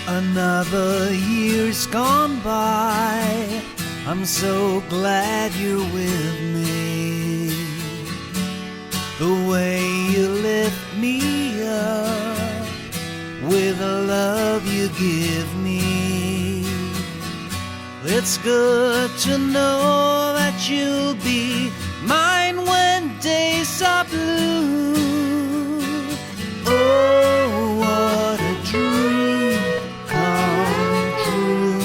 Another year's gone by. I'm so glad you're with me. The way you lift me up with the love you give me. It's good to know that you'll be mine when days are blue. Oh, what a dream come true.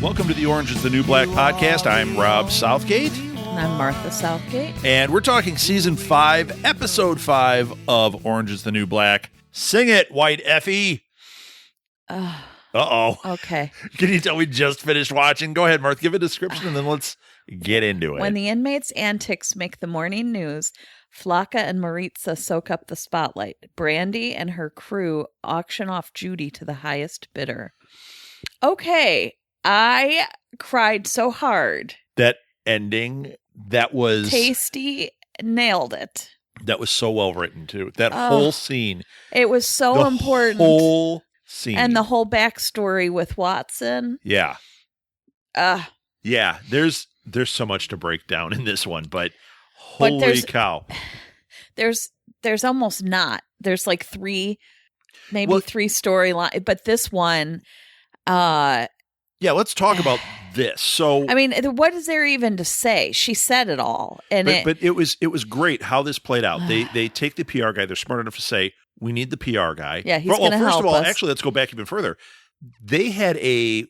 Welcome to the Orange is the New Black podcast. I'm Rob Southgate. And I'm Martha Southgate. And we're talking season 5, episode 5 of Orange is the New Black. Sing it, White Effie. Uh-oh. Okay. Can you tell we just finished watching? Go ahead, Martha. Give a description and then let's get into it. When the inmates' antics make the morning news, Flocka and Maritza soak up the spotlight. Brandy and her crew auction off Judy to the highest bidder. Okay. I cried so hard. That ending, that was... Tasty nailed it. That was so well written, too. That whole scene. It was so important. The whole scene. And the whole backstory with Watson. Yeah. Yeah, there's so much to break down in this one, but holy cow. There's almost not. There's like three storylines, but this one, yeah, let's talk about this. So, I mean, what is there even to say? She said it all, and but it was great how this played out. They take the PR guy. They're smart enough to say we need the PR guy. Yeah, he's going to help us. First of all, actually, let's go back even further. They had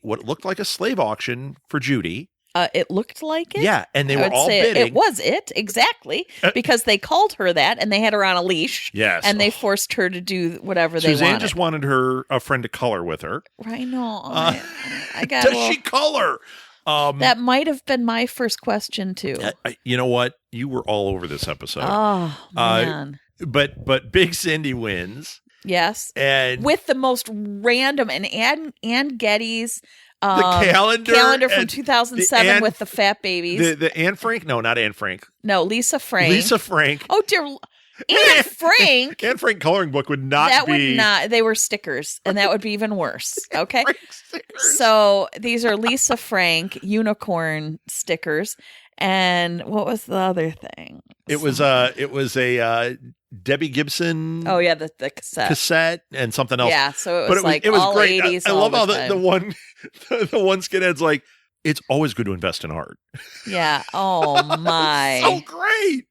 what looked like a slave auction for Judy. It looked like it. Yeah, and they were all bidding. It was it exactly because they called her that, and they had her on a leash. Yes, and they forced her to do whatever they wanted. Suzanne just wanted a friend to color with her. I know. I got. Does she color? That might have been my first question too. You know what? You were all over this episode. Oh man! But Big Cindy wins. Yes, and with the most random and Ann Getty's. The calendar from 2007 with the fat babies. The Anne Frank? No, not Anne Frank. No, Lisa Frank. Lisa Frank. Oh, dear. Anne Frank. Anne Frank coloring book would not be. They were stickers, and that would be even worse. Okay. So these are Lisa Frank unicorn stickers. And what was the other thing? It was a Debbie Gibson. Oh yeah, the cassette and something else. Yeah, so it was all great. 80s. I love how the one skinhead's like, it's always good to invest in art. Yeah. Oh my. So great.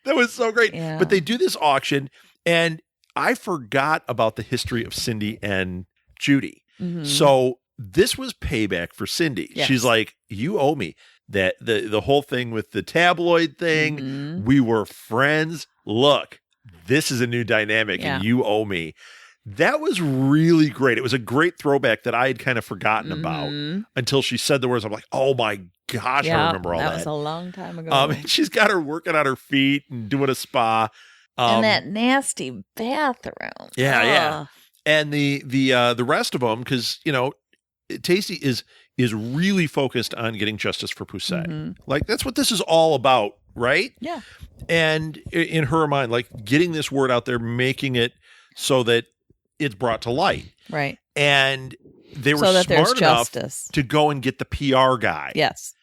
That was so great. Yeah. But they do this auction, and I forgot about the history of Cindy and Judy. Mm-hmm. So this was payback for Cindy. Yes. She's like, you owe me. That the whole thing with the tabloid thing, mm-hmm. We were friends. Look, this is a new dynamic, and you owe me. That was really great. It was a great throwback that I had kind of forgotten about until she said the words. I'm like, oh my gosh, I remember all that. That was a long time ago. And she's got her working on her feet and doing a spa. In that nasty bathroom. Yeah. And the rest of them, because Tasty is really focused on getting justice for Poussette. Mm-hmm. Like, that's what this is all about, right? Yeah. And in her mind, like, getting this word out there, making it so that it's brought to light. Right. And they were smart enough justice. to go and get the PR guy. Yes.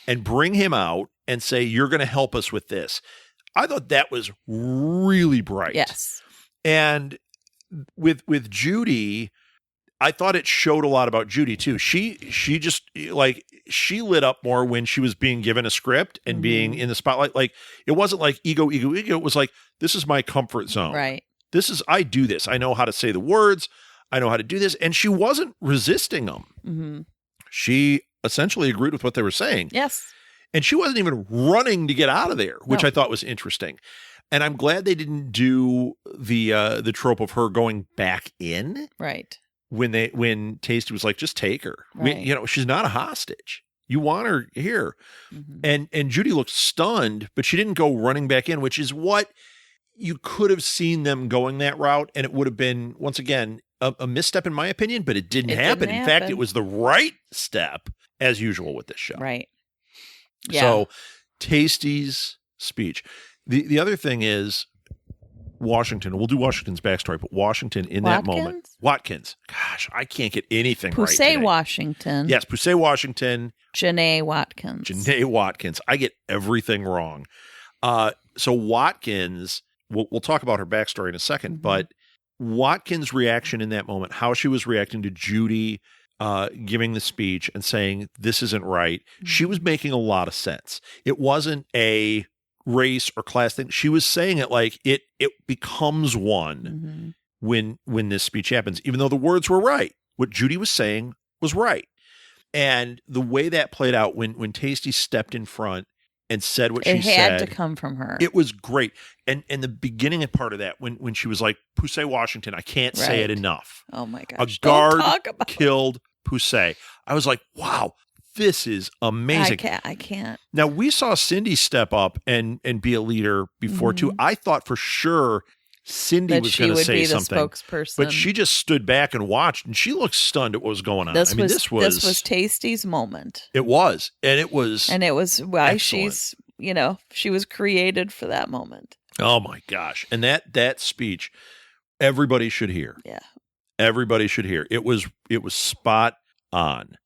And bring him out and say, you're going to help us with this. I thought that was really bright. Yes. And with Judy, I thought it showed a lot about Judy too. She just she lit up more when she was being given a script and being in the spotlight. Like, it wasn't like ego. It was like, this is my comfort zone. Right. I do this. I know how to say the words. I know how to do this. And she wasn't resisting them. Mm-hmm. She essentially agreed with what they were saying. Yes. And she wasn't even running to get out of there, which I thought was interesting. And I'm glad they didn't do the trope of her going back in. Right. When Tasty was like, just take her. Right. She's not a hostage. You want her here. Mm-hmm. And Judy looked stunned, but she didn't go running back in, which is what you could have seen them going that route. And it would have been, once again, a misstep in my opinion, but it didn't happen. In fact, it was the right step, as usual with this show. Right. Yeah. So Tasty's speech. The other thing is, Washington. We'll do Washington's backstory, but Washington in that moment. Watkins. Gosh, I can't get anything right today. Washington. Yes, Poussey Washington. Janae Watkins. I get everything wrong. So Watkins, we'll talk about her backstory in a second, but Watkins' reaction in that moment, how she was reacting to Judy giving the speech and saying, this isn't right. She was making a lot of sense. It wasn't a race or class thing. She was saying it like it becomes one when this speech happens, even though the words were right. What Judy was saying was right. And the way that played out when Tasty stepped in front and said what she said. It had to come from her. It was great. And the beginning part of that, when she was like, Poussey Washington, I can't say it enough. Oh my gosh. A guard killed Poussey. I was like, wow, this is amazing. I can't. Now, we saw Cindy step up and be a leader before, too. I thought for sure Cindy was going to say something. Spokesperson. But she just stood back and watched, and she looked stunned at what was going on. This was Tasty's moment. It was. And it was why excellent. She was created for that moment. Oh, my gosh. And that speech, everybody should hear. Yeah. Everybody should hear. It was spot on.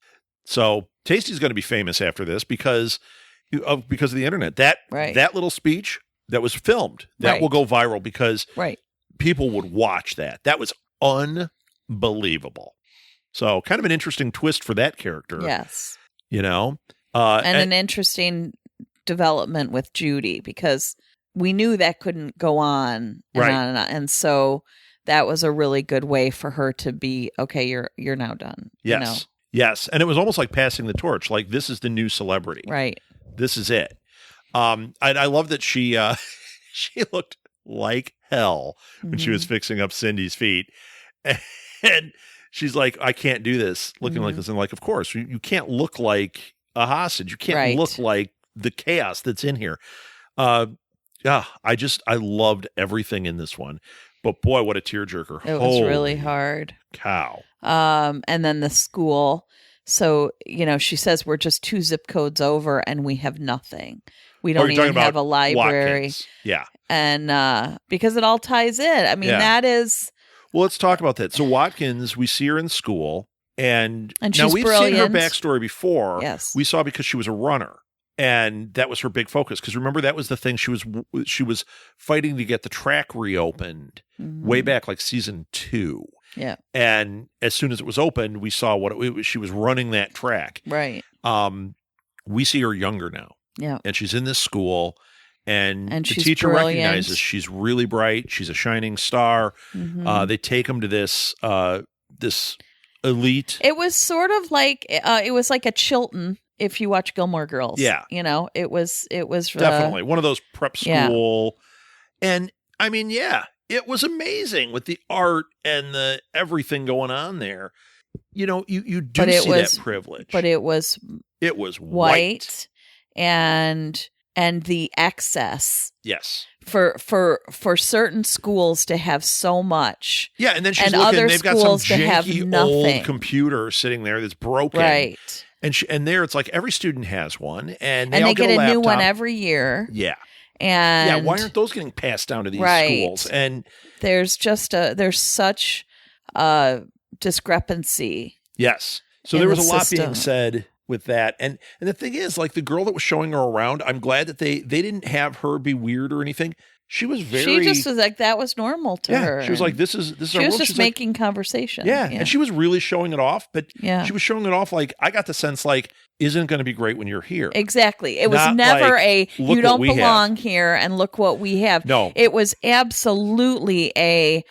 So Tasty's going to be famous after this because of the internet. That little speech that was filmed, that will go viral because people would watch that. That was unbelievable. So kind of an interesting twist for that character. Yes. And an interesting development with Judy because we knew that couldn't go on and on and on. And so that was a really good way for her to be, okay, you're now done. Yes. Yes. And it was almost like passing the torch. Like, this is the new celebrity. Right. This is it. I love that she looked like hell when she was fixing up Cindy's feet. And she's like, I can't do this looking like this. And like, of course, you can't look like a hostage. You can't look like the chaos that's in here. I loved everything in this one. But boy, what a tearjerker. It was really hard. Cow. And then the school. So, she says we're just 2 zip codes over and we have nothing. We don't even have a library. Watkins. Yeah. And because it all ties in. I mean, that is. Well, let's talk about that. So Watkins, we see her in school. And she's now we've brilliant. seen her backstory before. Yes. We saw because she was a runner. And that was her big focus. Because remember, that was the thing. She was fighting to get the track reopened way back like season 2. Yeah. And as soon as it was opened, we saw what it was. She was running that track. Right. We see her younger now. Yeah. And she's in this school. And the she's teacher brilliant. recognizes she's really bright. She's a shining star. They take them to this elite. It was sort of like it was like a Chilton. If you watch Gilmore Girls, it was definitely one of those prep school, and I mean, it was amazing with the art and the everything going on there. You do see that privilege, but it was white and the excess. Yes, for certain schools to have so much, and then she's and looking. Other they've got some janky old nothing. computer sitting there that's broken, right. And there, it's like every student has one, and they all get a laptop. New one every year. Yeah, and why aren't those getting passed down to these schools? And there's such discrepancy. Yes, so there was a lot being said with that, and the thing is, like the girl that was showing her around, I'm glad that they didn't have her be weird or anything. She was She just was like that was normal to her. She was like, "This is." She was just making conversation. Yeah, and she was really showing it off. But she was showing it off like I got the sense like, "Isn't going to be great when you're here." Exactly. It was never you don't belong here and look what we have. No, it was absolutely a.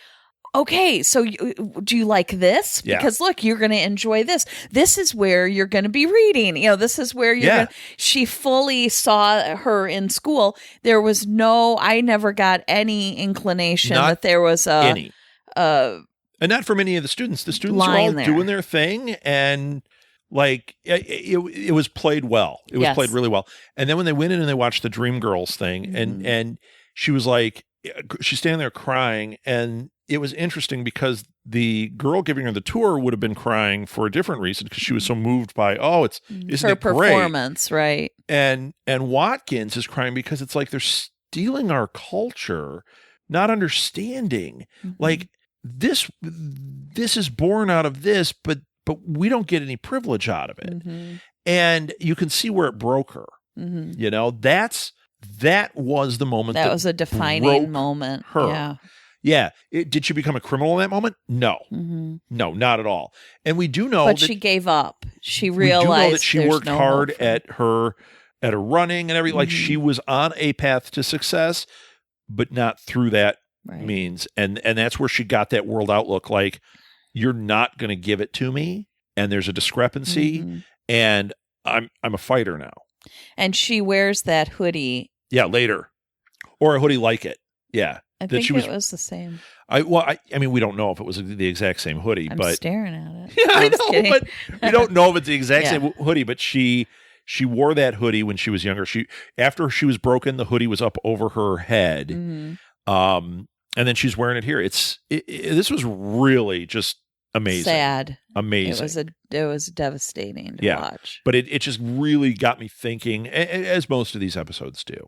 Okay, so do you like this? Yeah. Because look, you're going to enjoy this. This is where you're going to be reading. This is where you're going to... She fully saw her in school. There was I never got any inclination that there was any. And not from any of the students. The students are all doing their thing and... Like it was played well. It was played really well. And then when they went in and they watched the Dream Girls thing and she was like, she's standing there crying, and it was interesting because the girl giving her the tour would have been crying for a different reason because she was so moved by, isn't it great? Performance, right? And Watkins is crying because it's like they're stealing our culture not understanding. Like this is born out of this, but we don't get any privilege out of it. And you can see where it broke her. You know, that was the moment that was a defining moment. Her. Yeah. Did she become a criminal in that moment? No. No, not at all. And we do know but that she gave up. She realized we do know that she worked no hard hope for at her running and everything. Like she was on a path to success, but not through that means. And that's where she got that world outlook. Like, you're not going to give it to me. And there's a discrepancy. And I'm a fighter now. And she wears that hoodie. Yeah, later. Or a hoodie like it. Yeah. I think it was the same. I mean, we don't know if it was the exact same hoodie, I'm but staring at it. Yeah, I know, but we don't know if it's the exact Yeah. same hoodie. But she wore that hoodie when she was younger. After she was broken, the hoodie was up over her head, and then she's wearing it here. This was really just amazing, Sad, amazing. It was devastating to watch. But it just really got me thinking, as most of these episodes do.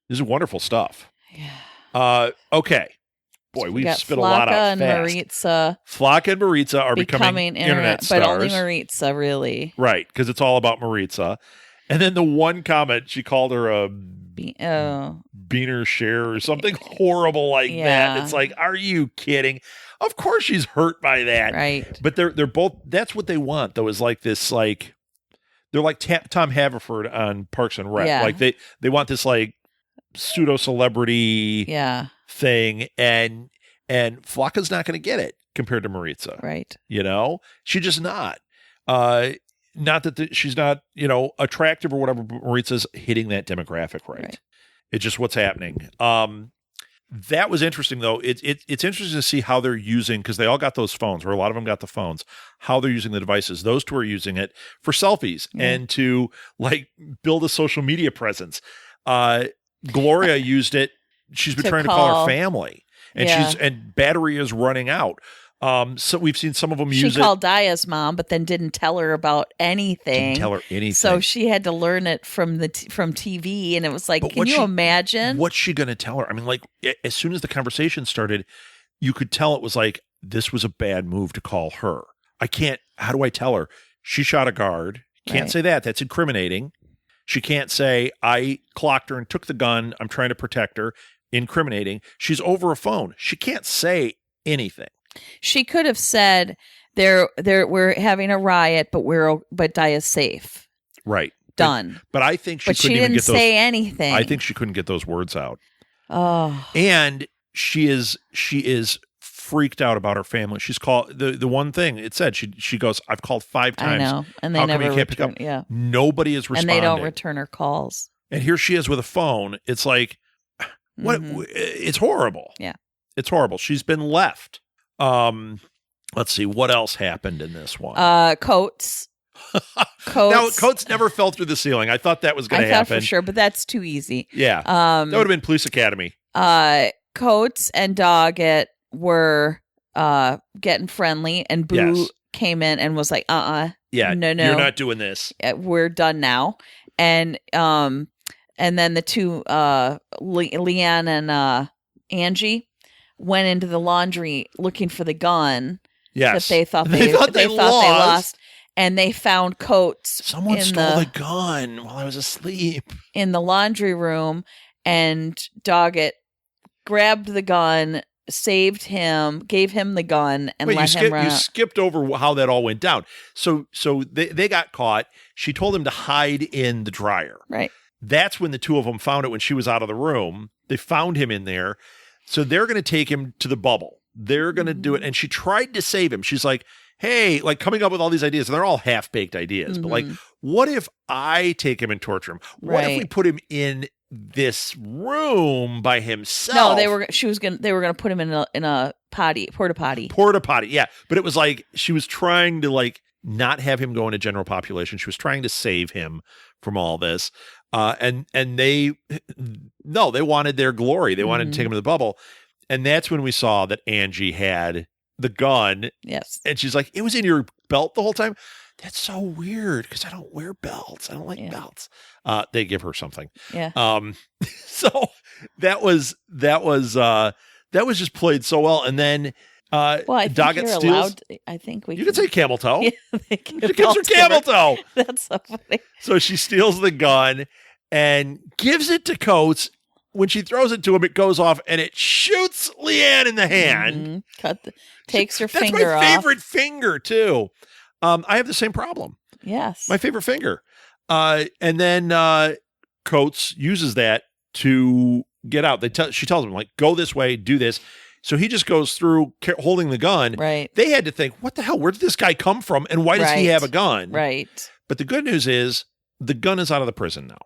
This is wonderful stuff. Yeah. Okay. Boy, So we've got spit a lot out Flocka and fast. Maritza Flocka and Maritza are becoming internet stars. but only Maritza, really. Right, because it's all about Maritza. And then the one comment, she called her a beaner share or something horrible like that. It's like, are you kidding? Of course she's hurt by that. Right. But they're both, that's what they want, though, is like this, like, they're like Tom Haverford on Parks and Rec. Yeah. Like they want this like pseudo celebrity thing, and Flocka's not going to get it compared to Maritza. Right. You know, she's just not. Not that she's not, you know, attractive or whatever, but Maritza's hitting that demographic right. It's just what's happening. That was interesting, though. It's interesting to see how they're using, because they all got those phones, or a lot of them got the phones, how they're using the devices. Those two are using it for selfies and to like build a social media presence. Gloria used it. She's been trying to call her family, and battery is running out. So we've seen some of them use it. She called Daya's mom, but then didn't tell her about anything. So she had to learn it from TV, and it was like, can you imagine? What's she going to tell her? I mean, like, as soon as the conversation started, you could tell it was like, this was a bad move to call her. How do I tell her? She shot a guard. Can't say that. That's incriminating. She can't say, I clocked her and took the gun. I'm trying to protect her. Incriminating. She's over a phone. She can't say anything. She could have said, we're having a riot, but Daya's safe. Right. Done. But I think she didn't say anything. I think she couldn't get those words out. Oh. And she is freaked out about her family. She's called the one thing it said, she goes, I've called 5 times. I know. And they never return. Yeah. Nobody is responding. And they don't return her calls. And here she is with a phone. It's like, what? It's horrible. Yeah. It's horrible. She's been left. Let's see what else happened in this one. Coates. Now, Coates never fell through the ceiling. I thought that was going to happen. I thought for sure, but that's too easy. Yeah. That would have been Police Academy. Coates and Doggett were getting friendly, and Boo came in and was like, no, you're not doing this. We're done now. And then the two, Leanne and Angie, went into the laundry looking for the gun that they thought they lost, and they found Coates. Someone stole the gun while I was asleep in the laundry room, and Doggett grabbed the gun, saved him, gave him the gun, and let him run. You skipped over how that all went down. So they got caught. She told them to hide in the dryer. Right. That's when the two of them found it when she was out of the room. They found him in there. So they're going to take him to the bubble. They're going to do it. And she tried to save him. She's like, hey, like coming up with all these ideas. And they're all half-baked ideas. But like, what if I take him and torture him? What if we put him in this room by himself? No, they were going to put him in a porta potty. Yeah. But it was like, she was trying to like not have him go into general population. She was trying to save him from all this. And they wanted their glory. They wanted to take him to the bubble. And that's when we saw that Angie had the gun. Yes. And she's like, it was in your belt the whole time. That's so weird because I don't wear belts. I don't like belts. They give her something. Yeah. So that was just played so well. And then Well, I think Doggett you're steals. allowed. I think we You can say camel toe. Yeah, they She gives her camel toe. That's so funny. So she steals the gun and gives it to Coates. When she throws it to him, it goes off and it shoots Leanne in the hand. Takes her That's finger off. my favorite finger too. I have the same problem. Yes. My favorite finger. And then Coates uses that to get out. She tells him, like, go this way, do this. So he just goes through holding the gun. Right. They had to think, what the hell? Where did this guy come from? And why does he have a gun? Right. But the good news is the gun is out of the prison now.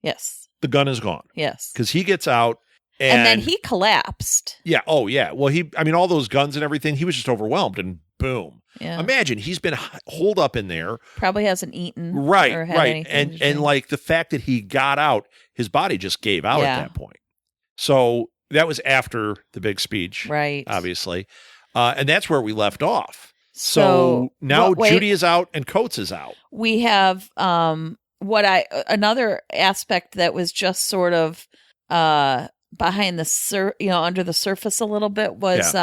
Yes. The gun is gone. Yes. Because he gets out. And then he collapsed. Yeah. Oh, yeah. Well, all those guns and everything, he was just overwhelmed and boom. Yeah. Imagine he's been holed up in there. Probably hasn't eaten. Right. Or had Right. anything to And drink. like the fact that he got out, his body just gave out Yeah. at that point. So that was after the big speech. Right. Obviously. And that's where we left off. So now Judy is out and Coates is out. We have another aspect that was just sort of behind the under the surface a little bit was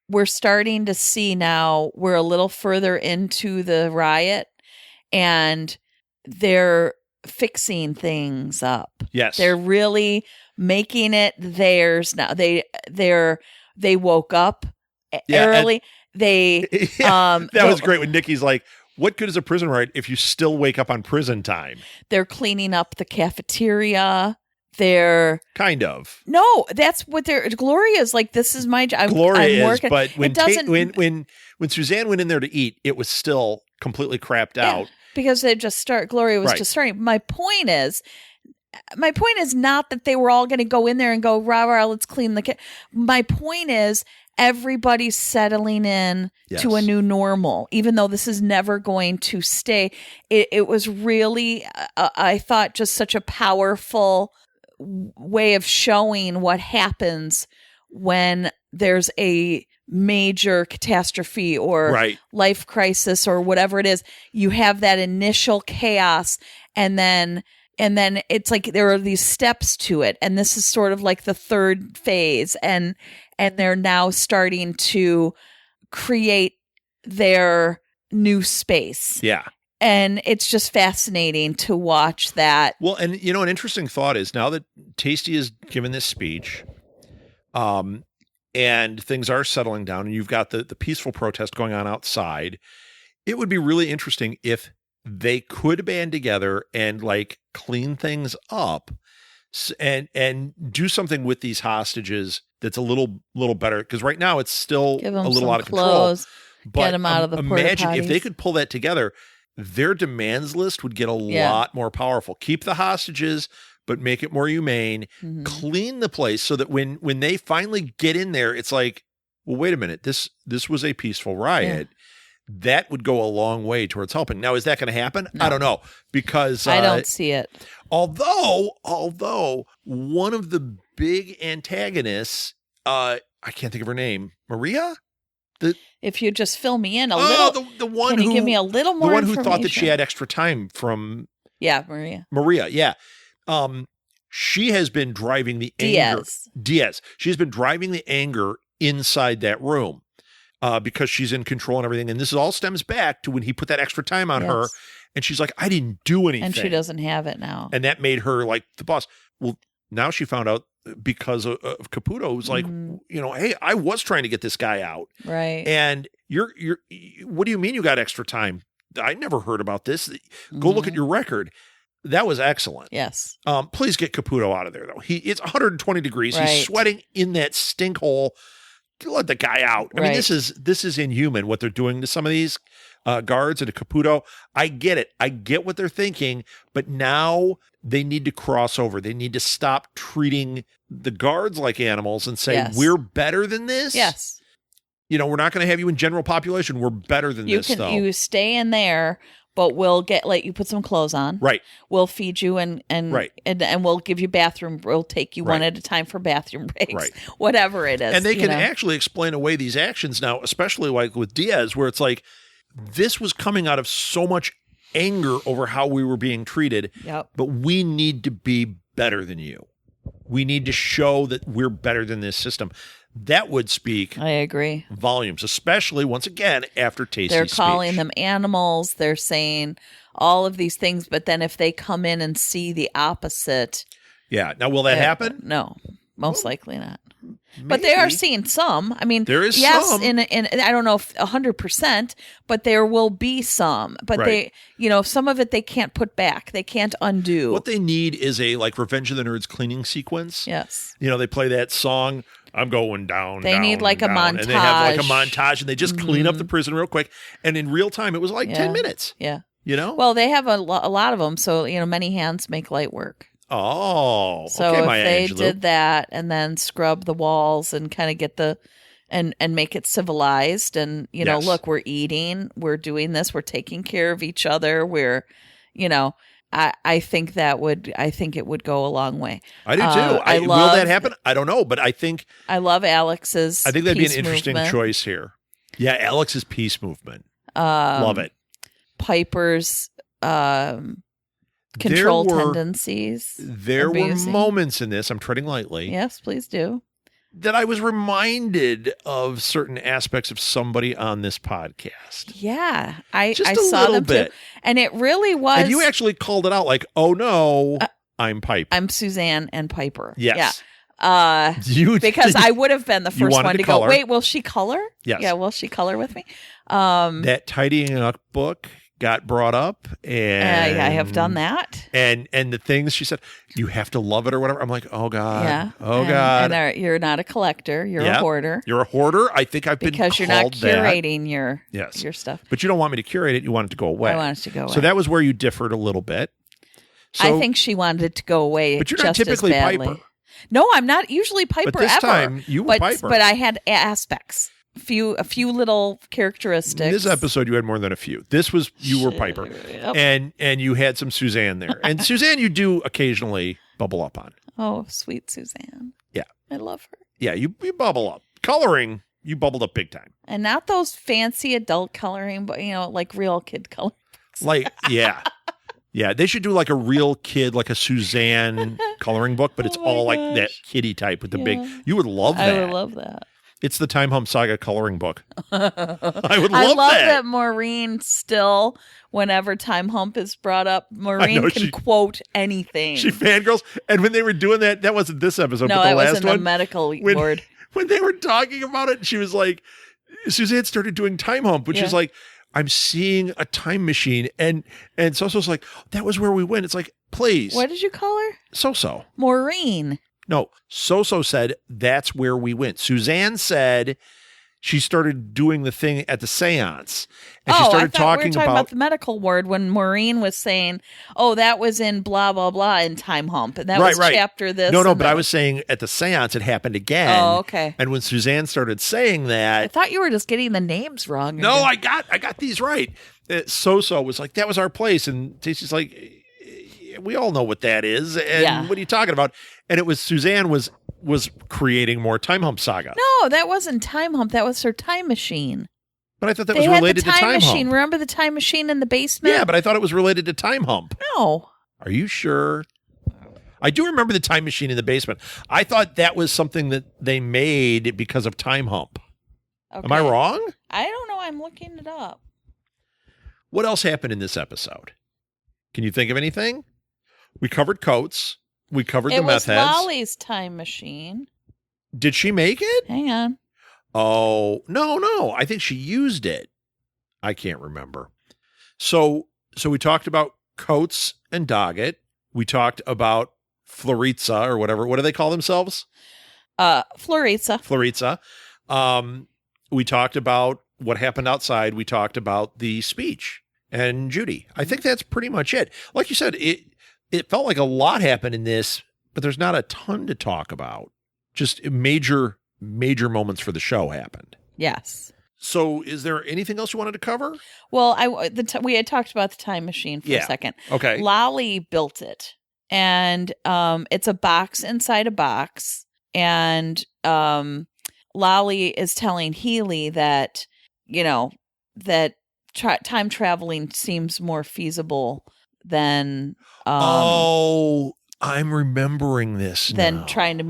we're starting to see now we're a little further into the riot and they're fixing things up. Yes. They're really making it theirs now. They woke up early. That was great when Nikki's like, what good is a prison riot if you still wake up on prison time? They're cleaning up the cafeteria. They're kind of. No, that's what they're. Gloria's like, this is my job. Gloria I'm is, but when it doesn't, when Suzanne went in there to eat, it was still completely crapped out. Because they Gloria was just starting. My point is not that they were all going to go in there and go, rah, rah, let's clean the My point is everybody's settling in to a new normal, even though this is never going to stay. It was really, I thought, just such a powerful way of showing what happens when there's a major catastrophe or life crisis or whatever it is. You have that initial chaos and then it's like there are these steps to it, and this is sort of like the third phase, and they're now starting to create their new space. Yeah. And it's just fascinating to watch that. Well, and an interesting thought is now that Tasty has given this speech, and things are settling down, and you've got the peaceful protest going on outside, it would be really interesting if they could band together and like clean things up and do something with these hostages that's a little better. Because right now it's still a little out of control. But get them out of the imagine porta-potties. if they could pull that together, their demands list would get a lot more powerful. Keep the hostages, but make it more humane. Mm-hmm. Clean the place so that when they finally get in there, it's like, well, wait a minute. This was a peaceful riot. Yeah. That would go a long way towards helping. Now, is that going to happen? No. I don't know, because I don't see it. Although one of the big antagonists, I can't think of her name, Maria. If you just fill me in a little, the one can you give me a little more? The one who thought that she had extra time from. Yeah, Maria. Maria, yeah. She has been driving the anger. Diaz. She's been driving the anger inside that room. Because she's in control and everything. And this all stems back to when he put that extra time on her. And she's like, I didn't do anything. And she doesn't have it now. And that made her like the boss. Well, now she found out because of Caputo, who's like, hey, I was trying to get this guy out. Right. And you're what do you mean you got extra time? I never heard about this. Go look at your record. That was excellent. Yes. Please get Caputo out of there, though. It's 120 degrees. Right. He's sweating in that stink hole. Let the guy out. I mean, this is inhuman what they're doing to some of these guards and to Caputo. I get it. I get what they're thinking, but now they need to cross over. They need to stop treating the guards like animals and say, we're better than this. Yes. We're not going to have you in general population. We're better than this, though. You stay in there, but we'll let you put some clothes on. Right. We'll feed you and we'll give you bathroom. We'll take you one at a time for bathroom breaks. Right. Whatever it is. And they can actually explain away these actions now, especially like with Diaz, where it's like this was coming out of so much anger over how we were being treated. Yep. But we need to be better than you. We need to show that we're better than this system. That would speak I agree. volumes, especially, once again, after Tasty's They're calling speech. them animals. They're saying all of these things, but then if they come in and see the opposite. Yeah. Now, will that happen? No, most likely not. But they are seeing some. I mean, there is yes, some. in I don't know if 100%, but there will be some. But Right. some of it they can't put back. They can't undo. What they need is a Revenge of the Nerds cleaning sequence. Yes. They play that song, I'm going down. They need like a down, and they have like a montage. montage, and they just clean up the prison real quick. And in real time, it was like 10 minutes. Yeah. Well, they have a lot of them, so many hands make light work. oh, So okay, if Maya they Angelou. did that and then scrub the walls and kind of get and make it civilized and Yes. look, we're eating, we're doing this, we're taking care of each other, we're I think it would go a long way. I do too. Will that happen? I don't know, but I think Alex's I think that'd be an peace interesting movement. choice here. Yeah, Alex's peace movement. Love it. Piper's control There were- tendencies. There abusing. were moments in this, I'm treading lightly, Yes, please do. that I was reminded of certain aspects of somebody on this podcast. Yeah, I Just a saw little them bit. too, and it really was. And you actually called it out like, oh no, I'm Piper. I'm Suzanne and Piper. Yes. Yeah. You Because I would have been the You first wanted one to to go, color. wait, will she color? Yes. Yeah, will she color with me? that tidying up book got brought up, and I have done that. And the things she said, you have to love it or whatever. I'm like, oh god, Yeah. oh And- god. And you're not a collector. You're Yep. a hoarder. You're a hoarder. I think I've been Because you're not called that. curating your Yes. stuff. But you don't want me to curate it. You want it to go away. I want it to go away. So that was where you differed a little bit. So, I think she wanted it to go away. But you're not just as typically badly. Piper. No, I'm not usually Piper But this ever. time, you were Piper. But I had aspects, a few little characteristics. This episode, you had more than a few. This was you were Piper, Yep. and you had some Suzanne there, and Suzanne you do occasionally bubble up on. Oh, sweet Suzanne. Yeah. I love her. Yeah, you bubble up. Coloring, you bubbled up big time. And not those fancy adult coloring, but like real kid coloring. Like, yeah. Yeah, they should do like a real kid, like a Suzanne coloring book, but it's Oh my all like that gosh. kitty type with the Yeah. big. You would love that. I would love that. It's the Time Hump Saga coloring book. I would love that. that Maureen still, whenever Time Hump is brought up, Maureen know, can she- quote anything. She fangirls, and when they were doing that wasn't this episode, no, but the it was last in the one. medical when- ward. When they were talking about it, she was like, Suzanne started doing Time Hump, which Yeah. is like, I'm seeing a time machine, and Soso's like, that was where we went. It's like, please, What did you call her? So. Maureen. No, Soso said that's where we went. Suzanne said she started doing the thing at the seance. And she started I thought we talking were talking about the medical ward when Maureen was saying, "Oh, that was in blah blah blah in Time Hump, and that was chapter this." No, and but that I was saying at the seance it happened again. Oh, okay. And when Suzanne started saying I that, thought you were just getting the names wrong. no, I got these right. Soso was like, that was our place, and Tasty's like, we all know what that is, and Yeah. what are you talking about? And it was Suzanne was creating more Time Hump Saga. No, that wasn't Time Hump. That was her time machine. But I thought that They was had related the to Time machine. Hump. Remember the time machine in the basement? Yeah, but I thought it was related to Time Hump. No. Are you sure? I do remember the time machine in the basement. I thought that was something that they made because of Time Hump. Okay. Am I wrong? I don't know. I'm looking it up. What else happened in this episode? Can you think of anything? We covered Coates. We covered the It was meth heads. Lolly's time machine. Did she make it? Hang on. Oh, no. I think she used it. I can't remember. So we talked about Coates and Doggett. We talked about Floritza or whatever. What do they call themselves? Floritza. Floritza. We talked about what happened outside. We talked about the speech and Judy. I think that's pretty much it. Like you said, it felt like a lot happened in this, but there's not a ton to talk about. Just major moments for the show happened. Yes. So is there anything else you wanted to cover? Well, we had talked about the time machine for a second. Okay. Lolly built it, and it's a box inside a box, and Lolly is telling Healy that that time traveling seems more feasible than I'm remembering this than now. trying to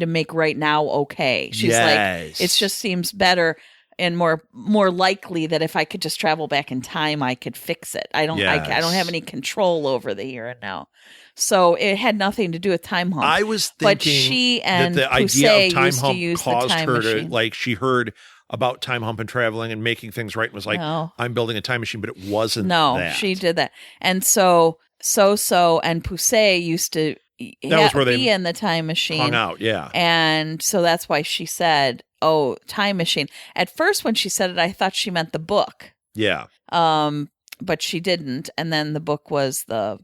make right now okay. She's Yes. like, it just seems better and more likely that if I could just travel back in time, I could fix it. I don't have any control over the here and now. So it had nothing to do with time hump. I was but thinking she and that the idea of time used to hump use the caused time her machine. to, like, she heard about time hump and traveling and making things right and was like, No. I'm building a time machine, but it wasn't No, that. she did that. And so and Poussey used to was where they be in the time machine. hung out, yeah. And so that's why she said, oh, time machine. At first when she said it, I thought she meant the book. Yeah. But she didn't. And then the book was the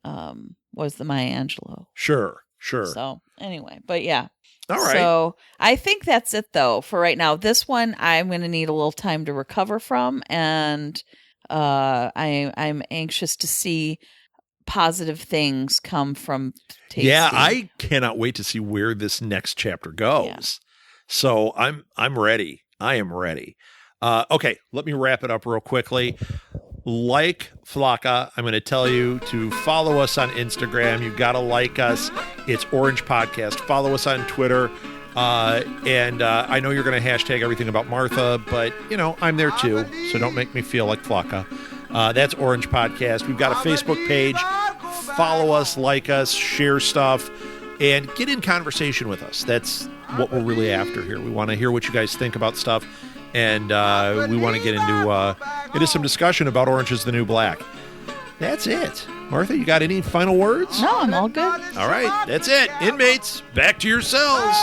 Maya Angelou. Sure. So anyway, but yeah. All right. So I think that's it though for right now. This one I'm going to need a little time to recover from, and I'm anxious to see positive things come from tasting. Yeah, I cannot wait to see where this next chapter goes. Yeah. So I'm ready. I am ready. Okay, let me wrap it up real quickly. Like Flocka, I'm going to tell you to follow us on Instagram. You've got to like us. It's Orange Podcast. Follow us on Twitter. And I know you're going to hashtag everything about Martha, but, I'm there too. So don't make me feel like Flocka. That's Orange Podcast. We've got a Facebook page. Follow us, like us, share stuff, and get in conversation with us. That's what we're really after here. We want to hear what you guys think about stuff. And we want to get into some discussion about Orange is the New Black. That's it. Martha, you got any final words? No, I'm all good. All right, that's it. Inmates, back to your cells.